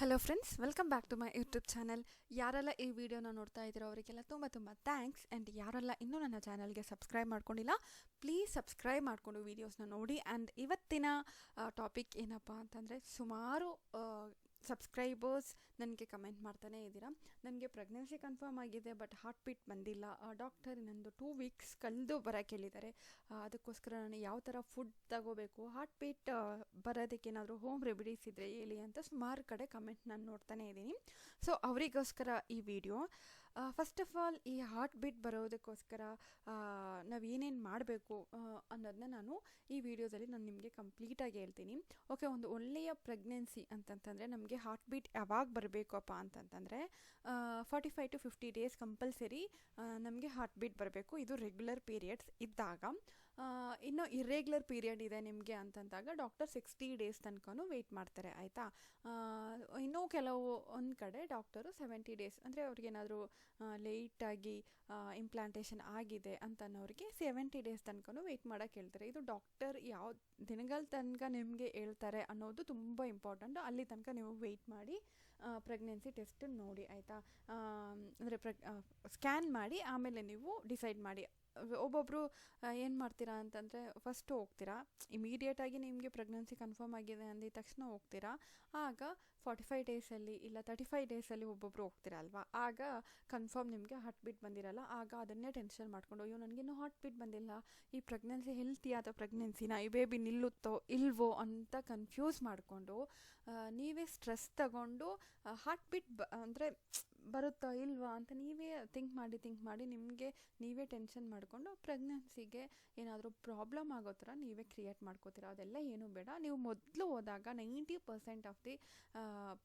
Hello friends, welcome back to my YouTube channel. ಯಾರೆಲ್ಲ ಈ ವಿಡಿಯೋನ ನೋಡ್ತಾ ಇದ್ದೀರೋ ಅವರಿಗೆಲ್ಲ ತುಂಬ ಥ್ಯಾಂಕ್ಸ್. ಆ್ಯಂಡ್ ಯಾರೆಲ್ಲ ಇನ್ನೂ ನನ್ನ ಚಾನಲ್ಗೆ ಸಬ್ಸ್ಕ್ರೈಬ್ ಮಾಡ್ಕೊಂಡಿಲ್ಲ, ಪ್ಲೀಸ್ ಸಬ್ಸ್ಕ್ರೈಬ್ ಮಾಡಿಕೊಂಡು ವೀಡಿಯೋಸ್ನ ನೋಡಿ. ಆ್ಯಂಡ್ ಇವತ್ತಿನ ಟಾಪಿಕ್ ಏನಪ್ಪ ಅಂತಂದರೆ, ಸುಮಾರು ಸಬ್ಸ್ಕ್ರೈಬರ್ಸ್ ನನಗೆ ಕಮೆಂಟ್ ಮಾಡ್ತಾನೇ ಇದ್ದೀರಾ, ನನಗೆ ಪ್ರೆಗ್ನೆನ್ಸಿ ಕನ್ಫರ್ಮ್ ಆಗಿದೆ ಬಟ್ ಹಾರ್ಟ್ ಬೀಟ್ ಬಂದಿಲ್ಲ, ಡಾಕ್ಟರ್ ಇನ್ನೊಂದು 2 ವೀಕ್ಸ್ ಕಳೆದು ಬರೋಕ್ಕೆ ಹೇಳಿದ್ದಾರೆ, ಅದಕ್ಕೋಸ್ಕರ ನಾನು ಯಾವ ಥರ ಫುಡ್ ತಗೋಬೇಕು, ಹಾರ್ಟ್ ಬೀಟ್ ಬರೋದಕ್ಕೆ ಏನಾದರೂ ಹೋಮ್ ರೆಮಿಡೀಸ್ ಇದ್ದರೆ ಹೇಳಿ ಅಂತ ಸುಮಾರು ಕಡೆ ಕಮೆಂಟ್ ನಾನು ನೋಡ್ತಾನೇ ಇದ್ದೀನಿ. ಸೊ ಅವರಿಗೋಸ್ಕರ ಈ ವಿಡಿಯೋ. ಫಸ್ಟ್ ಆಫ್ ಆಲ್, ಈ ಹಾರ್ಟ್ ಬೀಟ್ ಬರೋದಕ್ಕೋಸ್ಕರ ನಾವು ಏನೇನು ಮಾಡಬೇಕು ಅನ್ನೋದನ್ನ ನಾನು ಈ ವಿಡಿಯೋದಲ್ಲಿ ನಾನು ನಿಮಗೆ ಕಂಪ್ಲೀಟಾಗಿ ಹೇಳ್ತೀನಿ. ಓಕೆ, ಒಂದು ಒಳ್ಳೆಯ ಪ್ರೆಗ್ನೆನ್ಸಿ ಅಂತಂತಂದರೆ ನಮಗೆ ಹಾರ್ಟ್ ಬೀಟ್ ಯಾವಾಗ ಬರಬೇಕಪ್ಪ ಅಂತಂತಂದರೆ 45 to 50 ಡೇಸ್ ಕಂಪಲ್ಸರಿ ನಮಗೆ ಹಾರ್ಟ್ ಬೀಟ್ ಬರಬೇಕು. ಇದು ರೆಗ್ಯುಲರ್ ಪೀರಿಯಡ್ಸ್ ಇದ್ದಾಗ. ಇನ್ನು ಇರ್ರೆಗ್ಯುಲರ್ ಪೀರಿಯಡ್ ಇದೆ ನಿಮಗೆ ಅಂತಂದಾಗ ಡಾಕ್ಟರ್ 60 ಡೇಸ್ ತನಕನೂ ವೆಯ್ಟ್ ಮಾಡ್ತಾರೆ, ಆಯಿತಾ. ಇನ್ನೂ ಒಂದು ಕಡೆ ಡಾಕ್ಟರು 70 ಡೇಸ್, ಅಂದರೆ ಅವ್ರಿಗೇನಾದರೂ ಲೇಟಾಗಿ ಇಂಪ್ಲಾಂಟೇಷನ್ ಆಗಿದೆ ಅಂತನೋರಿಗೆ 70 ಡೇಸ್ ತನಕನೂ ವೆಯ್ಟ್ ಮಾಡೋಕ್ಕೆ ಹೇಳ್ತಾರೆ. ಇದು ಡಾಕ್ಟರ್ ಯಾವ ದಿನಗಳ ತನಕ ನಿಮಗೆ ಹೇಳ್ತಾರೆ ಅನ್ನೋದು ತುಂಬ ಇಂಪಾರ್ಟೆಂಟ್. ಅಲ್ಲಿ ತನಕ ನೀವು ವೆಯ್ಟ್ ಮಾಡಿ ಪ್ರೆಗ್ನೆನ್ಸಿ ಟೆಸ್ಟ್ ನೋಡಿ, ಆಯಿತಾ. ಅಂದರೆ ಸ್ಕ್ಯಾನ್ ಮಾಡಿ ಆಮೇಲೆ ನೀವು ಡಿಸೈಡ್ ಮಾಡಿ. ಒಬ್ಬೊಬ್ಬರು ಏನು ಮಾಡ್ತೀರಾ ಅಂತಂದರೆ, ಫಸ್ಟು ಹೋಗ್ತೀರಾ, ಇಮಿಡಿಯೇಟಾಗಿ ನಿಮಗೆ ಪ್ರೆಗ್ನೆನ್ಸಿ ಕನ್ಫರ್ಮ್ ಆಗಿದೆ ಅಂದಿದ ತಕ್ಷಣ ಹೋಗ್ತೀರಾ. ಆಗ 45 ಡೇಸಲ್ಲಿ ಇಲ್ಲ 35 ಡೇಸಲ್ಲಿ ಒಬ್ಬೊಬ್ಬರು ಹೋಗ್ತೀರಾ ಅಲ್ವಾ, ಆಗ ಕನ್ಫರ್ಮ್ ನಿಮಗೆ ಹಾರ್ಟ್ ಬೀಟ್ ಬಂದಿರಲ್ಲ. ಆಗ ಅದನ್ನೇ ಟೆನ್ಷನ್ ಮಾಡಿಕೊಂಡು, ಅಯ್ಯೋ ನನಗಿನ್ನೂ ಹಾರ್ಟ್ ಬೀಟ್ ಬಂದಿಲ್ಲ, ಈ ಪ್ರೆಗ್ನೆನ್ಸಿ ಹೆಲ್ತಿಯಾದ ಪ್ರೆಗ್ನೆನ್ಸಿನ, ಈ ಬೇಬಿ ನಿಲ್ಲುತ್ತೋ ಇಲ್ವೋ ಅಂತ ಕನ್ಫ್ಯೂಸ್ ಮಾಡಿಕೊಂಡು ನೀವೇ ಸ್ಟ್ರೆಸ್ ತಗೊಂಡು ಹಾರ್ಟ್ ಬೀಟ್ ಅಂದರೆ ಬರುತ್ತೋ ಇಲ್ವಾ ಅಂತ ನೀವೇ ಥಿಂಕ್ ಮಾಡಿ ನಿಮಗೆ ನೀವೇ ಟೆನ್ಷನ್ ಮಾಡಿಕೊಂಡು ಪ್ರೆಗ್ನೆನ್ಸಿಗೆ ಏನಾದರೂ ಪ್ರಾಬ್ಲಮ್ ಆಗೋ ಥರ ನೀವೇ ಕ್ರಿಯೇಟ್ ಮಾಡ್ಕೋತೀರ. ಅದೆಲ್ಲ ಏನೂ ಬೇಡ. ನೀವು ಮೊದಲು ಹೋದಾಗ 90% ಆಫ್ ದಿ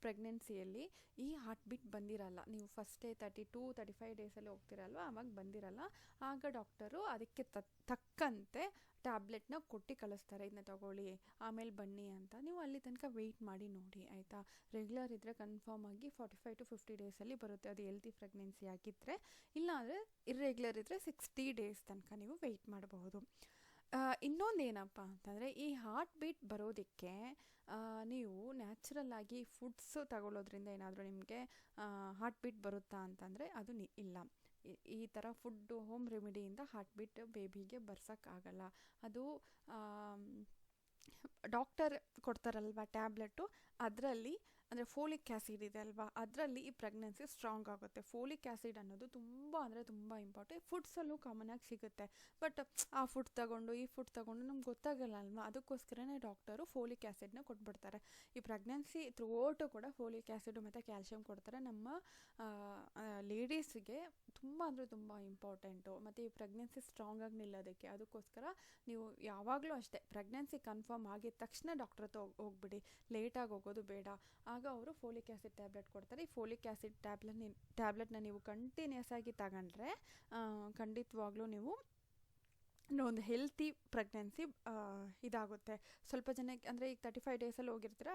ಪ್ರೆಗ್ನೆನ್ಸಿಯಲ್ಲಿ ಈ ಹಾರ್ಟ್ ಬೀಟ್ ಬಂದಿರಲ್ಲ. ನೀವು ಫಸ್ಟೇ 32-35 ಡೇಸಲ್ಲಿ ಹೋಗ್ತಿರಲ್ವ, ಆವಾಗ ಬಂದಿರಲ್ಲ. ಆಗ ಡಾಕ್ಟರು ಅದಕ್ಕೆ ತಕ್ಕಂತೆ ಟ್ಯಾಬ್ಲೆಟ್ನ ಕೊಟ್ಟು ಕಳಿಸ್ತಾರೆ, ಇದನ್ನ ತಗೊಳ್ಳಿ ಆಮೇಲೆ ಬನ್ನಿ ಅಂತ. ನೀವು ಅಲ್ಲಿ ತನಕ ವೆಯ್ಟ್ ಮಾಡಿ ನೋಡಿ, ಆಯಿತಾ. ರೆಗ್ಯುಲರ್ ಇದ್ದರೆ ಕನ್ಫರ್ಮ್ ಆಗಿ 45 to 50 ಡೇಸಲ್ಲಿ ಬರುತ್ತೆ, ಅದು ಹೆಲ್ತಿ ಪ್ರೆಗ್ನೆನ್ಸಿ ಆಗಿದ್ದರೆ. ಇಲ್ಲಾಂದರೆ ಇರ್ರೆಗ್ಯುಲರ್ ಇದ್ದರೆ 60 ಡೇಸ್ ತನಕ ನೀವು ವೆಯ್ಟ್ ಮಾಡಬಹುದು. ಇನ್ನೊಂದೇನಪ್ಪ ಅಂತಂದರೆ, ಈ ಹಾರ್ಟ್ ಬೀಟ್ ಬರೋದಕ್ಕೆ ನೀವು ನ್ಯಾಚುರಲ್ಲಾಗಿ ಫುಡ್ಸು ತಗೊಳ್ಳೋದ್ರಿಂದ ಏನಾದರೂ ನಿಮಗೆ ಹಾರ್ಟ್ ಬೀಟ್ ಬರುತ್ತಾ ಅಂತಂದರೆ ಅದು ಇಲ್ಲ. ಈ ಥರ ಫುಡ್ಡು ಹೋಮ್ ರೆಮಿಡಿಯಿಂದ ಹಾರ್ಟ್ ಬೀಟ್ ಬೇಬಿಗೆ ಬರ್ಸೋಕ್ಕಾಗಲ್ಲ. ಅದು ಡಾಕ್ಟರ್ ಕೊಡ್ತಾರಲ್ವ ಟ್ಯಾಬ್ಲೆಟು, ಅದರಲ್ಲಿ ಅಂದರೆ ಫೋಲಿಕ್ ಆ್ಯಸಿಡ್ ಇದೆ ಅಲ್ವಾ, ಅದರಲ್ಲಿ ಈ ಪ್ರೆಗ್ನೆನ್ಸಿ ಸ್ಟ್ರಾಂಗ್ ಆಗುತ್ತೆ. ಫೋಲಿಕ್ ಆ್ಯಸಿಡ್ ಅನ್ನೋದು ತುಂಬ ಇಂಪಾರ್ಟೆಂಟ್. ಫುಡ್ಸಲ್ಲೂ ಕಾಮನಾಗಿ ಸಿಗುತ್ತೆ, ಬಟ್ ಆ ಫುಡ್ ತಗೊಂಡು ಈ ಫುಡ್ ತಗೊಂಡು ನಮ್ಗೆ ಗೊತ್ತಾಗಲ್ಲ ಅಲ್ವಾ. ಅದಕ್ಕೋಸ್ಕರನೇ ಡಾಕ್ಟರು ಫೋಲಿಕ್ ಆ್ಯಸಿಡ್ನ ಕೊಟ್ಬಿಡ್ತಾರೆ. ಈ ಪ್ರೆಗ್ನೆನ್ಸಿ ಥ್ರೂಔಟು ಕೂಡ ಫೋಲಿಕ್ ಆ್ಯಸಿಡು ಮತ್ತು ಕ್ಯಾಲ್ಶಿಯಂ ಕೊಡ್ತಾರೆ. ನಮ್ಮ ಲೇಡೀಸ್ಗೆ ತುಂಬ ಇಂಪಾರ್ಟೆಂಟು. ಮತ್ತು ಈ ಪ್ರೆಗ್ನೆನ್ಸಿ ಸ್ಟ್ರಾಂಗಾಗಿ ನಿಲ್ಲೋದಕ್ಕೆ. ಅದಕ್ಕೋಸ್ಕರ ನೀವು ಯಾವಾಗಲೂ ಅಷ್ಟೇ, ಪ್ರೆಗ್ನೆನ್ಸಿ ಕನ್ಫರ್ಮ್ ಆಗಿದ ತಕ್ಷಣ ಡಾಕ್ಟರ್ ಹತ್ರ ಹೋಗ್ಬಿಡಿ, ಲೇಟಾಗಿ ಹೋಗೋದು ಬೇಡ. ಆಗ ಅವರು ಫೋಲಿಕ್ ಆ್ಯಸಿಡ್ ಟ್ಯಾಬ್ಲೆಟ್ ಕೊಡ್ತಾರೆ. ಈ ಫೋಲಿಕ್ ಆ್ಯಸಿಡ್ ಟ್ಯಾಬ್ಲೆಟ್ನ ನೀವು ಕಂಟಿನ್ಯೂಸ್ ಆಗಿ ತಗೊಂಡ್ರೆ ಖಂಡಿತವಾಗ್ಲೂ ನೀವು ಒಂದು ಹೆಲ್ತಿ ಪ್ರೆಗ್ನೆನ್ಸಿ ಇದಾಗುತ್ತೆ. ಸ್ವಲ್ಪ ಜನಕ್ಕೆ ಅಂದರೆ ಈಗ 35 ಡೇಸಲ್ಲಿ ಹೋಗಿರ್ತೀರ,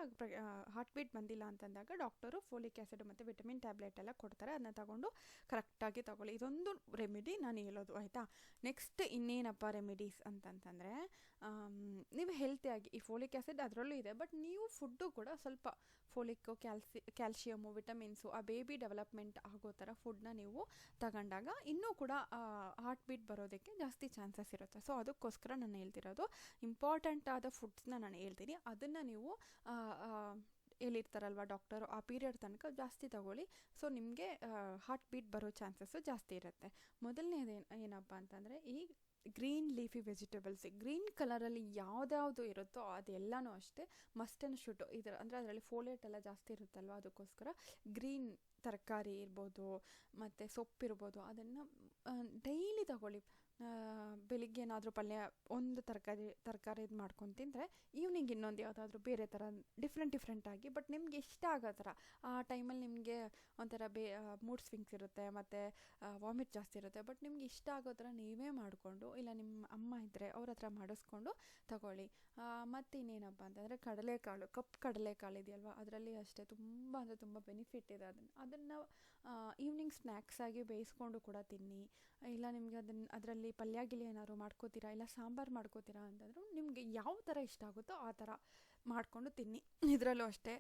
ಹಾರ್ಟ್ ಬೀಟ್ ಬಂದಿಲ್ಲ ಅಂತಂದಾಗ ಡಾಕ್ಟರು ಫೋಲಿಕ್ ಆ್ಯಸಿಡ್ ಮತ್ತು ವಿಟಮಿನ್ ಟ್ಯಾಬ್ಲೆಟ್ ಎಲ್ಲ ಕೊಡ್ತಾರೆ. ಅದನ್ನ ತಗೊಂಡು ಕರೆಕ್ಟಾಗಿ ತಗೊಳ್ಳಿ. ಇದೊಂದು ರೆಮಿಡಿ ನಾನು ಹೇಳೋದು, ಆಯಿತಾ. ನೆಕ್ಸ್ಟ್ ಇನ್ನೇನಪ್ಪ ರೆಮಿಡೀಸ್ ಅಂತಂತಂದರೆ, ನೀವು ಹೆಲ್ತಿಯಾಗಿ ಈ ಫೋಲಿಕ್ ಆ್ಯಸಿಡ್ ಅದರಲ್ಲೂ ಇದೆ, ಬಟ್ ನೀವು ಫುಡ್ಡು ಕೂಡ ಸ್ವಲ್ಪ ಫೋಲಿಕ್ಕು, ಕ್ಯಾಲ್ಶಿಯಮು, ವಿಟಮಿನ್ಸು ಆ ಬೇಬಿ ಡೆವಲಪ್ಮೆಂಟ್ ಆಗೋ ಥರ ಫುಡ್ನ ನೀವು ತಗೊಂಡಾಗ ಇನ್ನೂ ಕೂಡ ಹಾರ್ಟ್ ಬೀಟ್ ಬರೋದಕ್ಕೆ ಜಾಸ್ತಿ ಚಾನ್ಸಸ್ ಇರುತ್ತೆ. ಸೊ ಅದಕ್ಕೋಸ್ಕರ ನಾನು ಹೇಳ್ತಿರೋದು, ಇಂಪಾರ್ಟೆಂಟ್ ಆದ ಫುಡ್ಸ್ನ ನಾನು ಹೇಳ್ತೀನಿ. ಅದನ್ನು ನೀವು ಹೇಳಿರ್ತಾರಲ್ವ ಡಾಕ್ಟರು, ಆ ಪೀರಿಯಡ್ ತನಕ ಜಾಸ್ತಿ ತಗೊಳ್ಳಿ. ಸೊ ನಿಮಗೆ ಹಾರ್ಟ್ ಬೀಟ್ ಬರೋ ಚಾನ್ಸಸ್ಸು ಜಾಸ್ತಿ ಇರುತ್ತೆ. ಮೊದಲನೇದು ಏನಪ್ಪ ಅಂತಂದರೆ, ಈ ಗ್ರೀನ್ ಲೀಫಿ ವೆಜಿಟೇಬಲ್ಸ್. ಗ್ರೀನ್ ಕಲರಲ್ಲಿ ಯಾವುದ್ಯಾವುದು ಇರುತ್ತೋ ಅದೆಲ್ಲನೂ ಅಷ್ಟೇ ಮಸ್ಟ್ ಆ್ಯಂಡ್ ಶುಡ್ ಅಂದರೆ ಅದರಲ್ಲಿ ಫೋಲೇಟ್ ಎಲ್ಲ ಜಾಸ್ತಿ ಇರುತ್ತಲ್ವ, ಅದಕ್ಕೋಸ್ಕರ ಗ್ರೀನ್ ತರಕಾರಿ ಇರ್ಬೋದು ಮತ್ತು ಸೊಪ್ಪಿರ್ಬೋದು, ಅದನ್ನು ಡೈಲಿ ತಗೊಳ್ಳಿ. ಬೆಳಿಗ್ಗೆ ಏನಾದರೂ ಪಲ್ಯ ಒಂದು ತರಕಾರಿ ಇದು ಮಾಡ್ಕೊಂಡು ತಿಂದರೆ ಈವ್ನಿಂಗ್ ಇನ್ನೊಂದು ಯಾವುದಾದ್ರೂ ಬೇರೆ ಥರ ಡಿಫ್ರೆಂಟಾಗಿ, ಬಟ್ ನಿಮ್ಗೆ ಇಷ್ಟ ಆಗೋ ಥರ. ಆ ಟೈಮಲ್ಲಿ ನಿಮಗೆ ಒಂಥರ ಮೂಡ್ ಸ್ವಿಂಗ್ಸ್ ಇರುತ್ತೆ ಮತ್ತು ವಾಮಿಟ್ ಜಾಸ್ತಿ ಇರುತ್ತೆ, ಬಟ್ ನಿಮ್ಗೆ ಇಷ್ಟ ಆಗೋ ಥರ ನೀವೇ ಮಾಡಿಕೊಂಡು, ಇಲ್ಲ ನಿಮ್ಮ ಅಮ್ಮ ಇದ್ದರೆ ಅವ್ರ ಹತ್ರ ಮಾಡಿಸ್ಕೊಂಡು ತಗೊಳ್ಳಿ. ಮತ್ತು ಇನ್ನೇನಪ್ಪ ಅಂತಂದರೆ, ಕಪ್ಪು ಕಡಲೆಕಾಳು ಇದೆಯಲ್ವ, ಅದರಲ್ಲಿ ಅಷ್ಟೇ ತುಂಬ ಬೆನಿಫಿಟ್ ಇದೆ. ಅದನ್ನು ಈವ್ನಿಂಗ್ ಸ್ನ್ಯಾಕ್ಸ್ ಆಗಿ ಬೇಯಿಸ್ಕೊಂಡು ಕೂಡ ತಿನ್ನಿ. ಇಲ್ಲ ನಿಮಗೆ ಅದರಲ್ಲಿ ಪಲ್ಯ ಗಿಲ್ಯ ಏನಾದ್ರು ಮಾಡ್ಕೋತೀರಾ, ಇಲ್ಲ ಸಾಂಬಾರು ಮಾಡ್ಕೋತೀರಾ ಅಂತಂದರೂ ನಿಮಗೆ ಯಾವ ಥರ ಇಷ್ಟ ಆಗುತ್ತೋ ಆ ಥರ ಮಾಡಿಕೊಂಡು ತಿನ್ನಿ. ಇದರಲ್ಲೂ ಅಷ್ಟೇ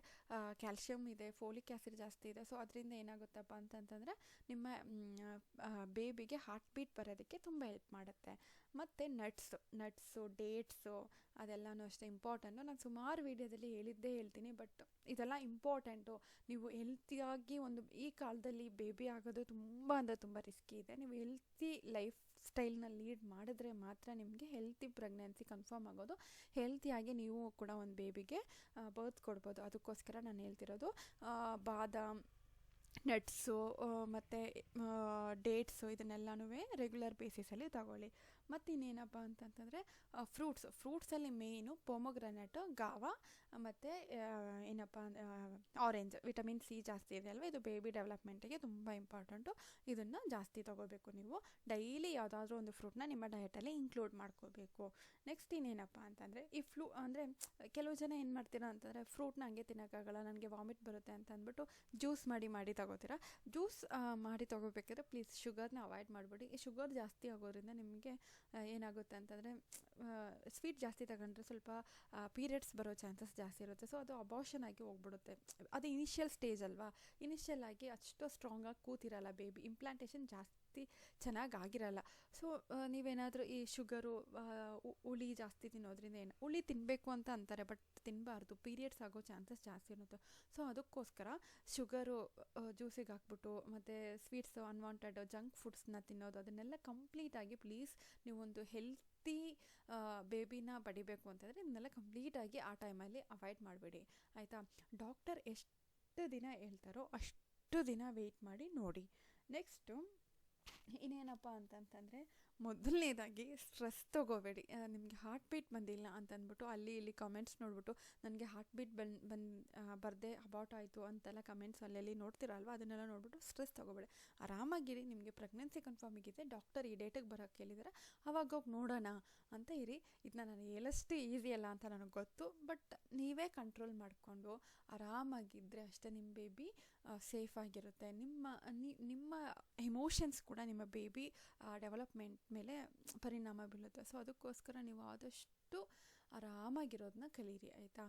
ಕ್ಯಾಲ್ಶಿಯಮ್ ಇದೆ, ಫೋಲಿಕ್ ಆ್ಯಸಿಡ್ ಜಾಸ್ತಿ ಇದೆ. ಸೊ ಅದರಿಂದ ಏನಾಗುತ್ತಪ್ಪ ಅಂತಂತಂದರೆ ನಿಮ್ಮ ಬೇಬಿಗೆ ಹಾರ್ಟ್ ಬೀಟ್ ಬರೋದಕ್ಕೆ ತುಂಬ ಹೆಲ್ಪ್ ಮಾಡುತ್ತೆ. ಮತ್ತು ನಟ್ಸು ಡೇಟ್ಸು ಅದೆಲ್ಲನೂ ಅಷ್ಟೇ ಇಂಪಾರ್ಟೆಂಟು. ನಾನು ಸುಮಾರು ವೀಡಿಯೋದಲ್ಲಿ ಹೇಳ್ತೀನಿ, ಬಟ್ ಇದೆಲ್ಲ ಇಂಪಾರ್ಟೆಂಟು. ನೀವು ಹೆಲ್ತಿಯಾಗಿ ಈ ಕಾಲದಲ್ಲಿ ಬೇಬಿ ಆಗೋದು ತುಂಬ ರಿಸ್ಕಿ ಇದೆ. ನೀವು ಹೆಲ್ತಿ ಲೈಫ್ ಸ್ಟೈಲ್ನ ಲೀಡ್ ಮಾಡಿದ್ರೆ ಮಾತ್ರ ನಿಮಗೆ ಹೆಲ್ತಿ ಪ್ರೆಗ್ನೆನ್ಸಿ ಕನ್ಫರ್ಮ್ ಆಗೋದು. ಹೆಲ್ತಿಯಾಗಿ ನೀವು ಕೂಡ ಒಂದು ಬೇಬಿಗೆ ಬರ್ತ್ ಕೊಡ್ಬೋದು. ಅದಕ್ಕೋಸ್ಕರ ನಾನು ಹೇಳ್ತಿರೋದು ಬಾದಾಮ್, ನಟ್ಸು ಮತ್ತು ಡೇಟ್ಸು ಇದನ್ನೆಲ್ಲನೂ ರೆಗ್ಯುಲರ್ ಬೇಸಿಸಲ್ಲಿ ತಗೊಳ್ಳಿ. ಮತ್ತು ಇನ್ನೇನಪ್ಪ ಅಂತಂತಂದರೆ ಫ್ರೂಟ್ಸಲ್ಲಿ ಮೇಯ್ನು ಪೊಮೊಗ್ರನೇಟು, ಗಾವಾ ಮತ್ತು ಆರೆಂಜ್. ವಿಟಮಿನ್ ಸಿ ಜಾಸ್ತಿ ಇದೆ ಅಲ್ವ, ಇದು ಬೇಬಿ ಡೆವಲಪ್ಮೆಂಟಿಗೆ ತುಂಬ ಇಂಪಾರ್ಟೆಂಟು. ಇದನ್ನು ಜಾಸ್ತಿ ತೊಗೋಬೇಕು. ನೀವು ಡೈಲಿ ಯಾವುದಾದ್ರೂ ಒಂದು ಫ್ರೂಟ್ನ ನಿಮ್ಮ ಡಯಟಲ್ಲಿ ಇನ್ಕ್ಲೂಡ್ ಮಾಡ್ಕೋಬೇಕು. ನೆಕ್ಸ್ಟ್ ಇನ್ನೇನಪ್ಪ ಅಂತಂದರೆ ಈ ಅಂದರೆ ಕೆಲವು ಜನ ಏನು ಮಾಡ್ತೀರಾ ಅಂತಂದರೆ ಫ್ರೂಟ್ನ ಹಂಗೆ ತಿನ್ನೋಕ್ಕಾಗಲ್ಲ, ನನಗೆ ವಾಮಿಟ್ ಬರುತ್ತೆ ಅಂತ ಅಂದ್ಬಿಟ್ಟು ಜ್ಯೂಸ್ ಮಾಡಿ ತಗೋತೀರಾ. ಜ್ಯೂಸ್ ಮಾಡಿ ತೊಗೋಬೇಕಾದ್ರೆ ಪ್ಲೀಸ್ ಶುಗರ್ನ ಅವಾಯ್ಡ್ ಮಾಡಿಬಿಡಿ. ಈ ಶುಗರ್ ಜಾಸ್ತಿ ಆಗೋದ್ರಿಂದ ನಿಮಗೆ ಏನಾಗುತ್ತೆ ಅಂತಂದರೆ ಸ್ವೀಟ್ ಜಾಸ್ತಿ ತಗೊಂಡ್ರೆ ಸ್ವಲ್ಪ ಪೀರಿಯಡ್ಸ್ ಬರೋ ಚಾನ್ಸಸ್ ಜಾಸ್ತಿ ಇರುತ್ತೆ. ಸೊ ಅದು ಅಬಾರ್ಷನ್ ಆಗಿ ಹೋಗ್ಬಿಡುತ್ತೆ. ಅದು ಇನಿಷಿಯಲ್ ಸ್ಟೇಜ್ ಅಲ್ವಾ, ಇನಿಷಿಯಲ್ ಆಗಿ ಅಷ್ಟು ಸ್ಟ್ರಾಂಗಾಗಿ ಕೂತಿರಲ್ಲ ಬೇಬಿ, ಇಂಪ್ಲಾಂಟೇಷನ್ ಜಾಸ್ತಿ ಚೆನ್ನಾಗಿ ಆಗಿರಲ್ಲ. ಸೊ ನೀವೇನಾದರೂ ಈ ಶುಗರು ಹುಳಿ ಜಾಸ್ತಿ ತಿನ್ನೋದ್ರಿಂದ ಹುಳಿ ತಿನ್ನಬೇಕು ಅಂತ ಅಂತಾರೆ, ಬಟ್ ತಿನ್ನಬಾರ್ದು, ಪೀರಿಯಡ್ಸ್ ಆಗೋ ಚಾನ್ಸಸ್ ಜಾಸ್ತಿ ಇರುತ್ತೆ. ಸೊ ಅದಕ್ಕೋಸ್ಕರ ಶುಗರು ಜ್ಯೂಸಿಗೆ ಹಾಕ್ಬಿಟ್ಟು ಮತ್ತು ಸ್ವೀಟ್ಸು ಅನ್ವಾಂಟೆಡ್ ಜಂಕ್ ಫುಡ್ಸ್ನ ತಿನ್ನೋದು ಅದನ್ನೆಲ್ಲ ಕಂಪ್ಲೀಟಾಗಿ ಪ್ಲೀಸ್ ನೀವೊಂದು ಹೆಲ್ತಿ ಬೇಬಿನ ಪಡಿಬೇಕು ಅಂತಂದರೆ ಇದನ್ನೆಲ್ಲ ಕಂಪ್ಲೀಟಾಗಿ ಆ ಟೈಮಲ್ಲಿ ಅವಾಯ್ಡ್ ಮಾಡಬೇಡಿ, ಆಯಿತಾ. ಡಾಕ್ಟರ್ ಎಷ್ಟು ದಿನ ಹೇಳ್ತಾರೋ ಅಷ್ಟು ದಿನ ವೆಯ್ಟ್ ಮಾಡಿ ನೋಡಿ. ನೆಕ್ಸ್ಟು ಇನ್ನೇನಪ್ಪ ಅಂತಂತಂದರೆ ಮೊದಲನೇದಾಗಿ ಸ್ಟ್ರೆಸ್ ತೊಗೋಬೇಡಿ. ನಿಮಗೆ ಹಾರ್ಟ್ ಬೀಟ್ ಬಂದಿಲ್ಲ ಅಂತಂದ್ಬಿಟ್ಟು ಅಲ್ಲಿ ಇಲ್ಲಿ ಕಮೆಂಟ್ಸ್ ನೋಡಿಬಿಟ್ಟು ನನಗೆ ಹಾರ್ಟ್ ಬೀಟ್ ಬರದೆ ಅಬಾರ್ಟ್ ಆಯಿತು ಅಂತೆಲ್ಲ ಕಮೆಂಟ್ಸ್ ಅಲ್ಲೆಲ್ಲಿ ನೋಡ್ತಿರಲ್ವ, ಅದನ್ನೆಲ್ಲ ನೋಡಿಬಿಟ್ಟು ಸ್ಟ್ರೆಸ್ ತೊಗೋಬೇಡಿ. ಆರಾಮಾಗಿರಿ. ನಿಮಗೆ ಪ್ರೆಗ್ನೆನ್ಸಿ ಕನ್ಫರ್ಮ್ ಆಗಿದೆ, ಡಾಕ್ಟರ್ ಈ ಡೇಟಿಗೆ ಬರೋಕ್ಕೆ ಹೇಳಿದ್ದಾರೆ, ಅವಾಗ ಹೋಗಿ ನೋಡೋಣ ಅಂತ ಇರಿ. ಇದನ್ನ ನಾನು ಹೇಳಷ್ಟು ಈಸಿ ಅಲ್ಲ ಅಂತ ನನಗೆ ಗೊತ್ತು, ಬಟ್ ನೀವೇ ಕಂಟ್ರೋಲ್ ಮಾಡಿಕೊಂಡು ಆರಾಮಾಗಿದ್ದರೆ ಅಷ್ಟೇ ನಿಮ್ಮ ಬೇಬಿ ಸೇಫಾಗಿರುತ್ತೆ. ನಿಮ್ಮ ಎಮೋಷನ್ಸ್ ಕೂಡ ನಿಮ್ಮ ಬೇಬಿ ಡೆವಲಪ್ಮೆಂಟ್ ಮೇಲೆ ಪರಿಣಾಮ ಬೀಳುತ್ತೆ. ಸೊ ಅದಕ್ಕೋಸ್ಕರ ನೀವು ಆದಷ್ಟು ಆರಾಮಾಗಿರೋದನ್ನ ಕಲೀರಿ, ಆಯಿತಾ.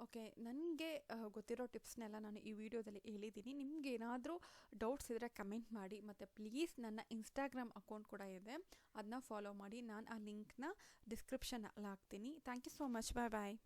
ಓಕೆ, ನನಗೆ ಗೊತ್ತಿರೋ ಟಿಪ್ಸ್ನೆಲ್ಲ ನಾನು ಈ ವಿಡಿಯೋದಲ್ಲಿ ಹೇಳಿದ್ದೀನಿ. ನಿಮ್ಗೆ ಏನಾದರೂ ಡೌಟ್ಸ್ ಇದ್ದರೆ ಕಮೆಂಟ್ ಮಾಡಿ. ಮತ್ತು ಪ್ಲೀಸ್ ನನ್ನ ಇನ್ಸ್ಟಾಗ್ರಾಮ್ ಅಕೌಂಟ್ ಕೂಡ ಇದೆ, ಅದನ್ನ ಫಾಲೋ ಮಾಡಿ. ನಾನು ಆ ಲಿಂಕ್ನ ಡಿಸ್ಕ್ರಿಪ್ಷನಲ್ಲಿ ಹಾಕ್ತೀನಿ. Thank you so much. Bye.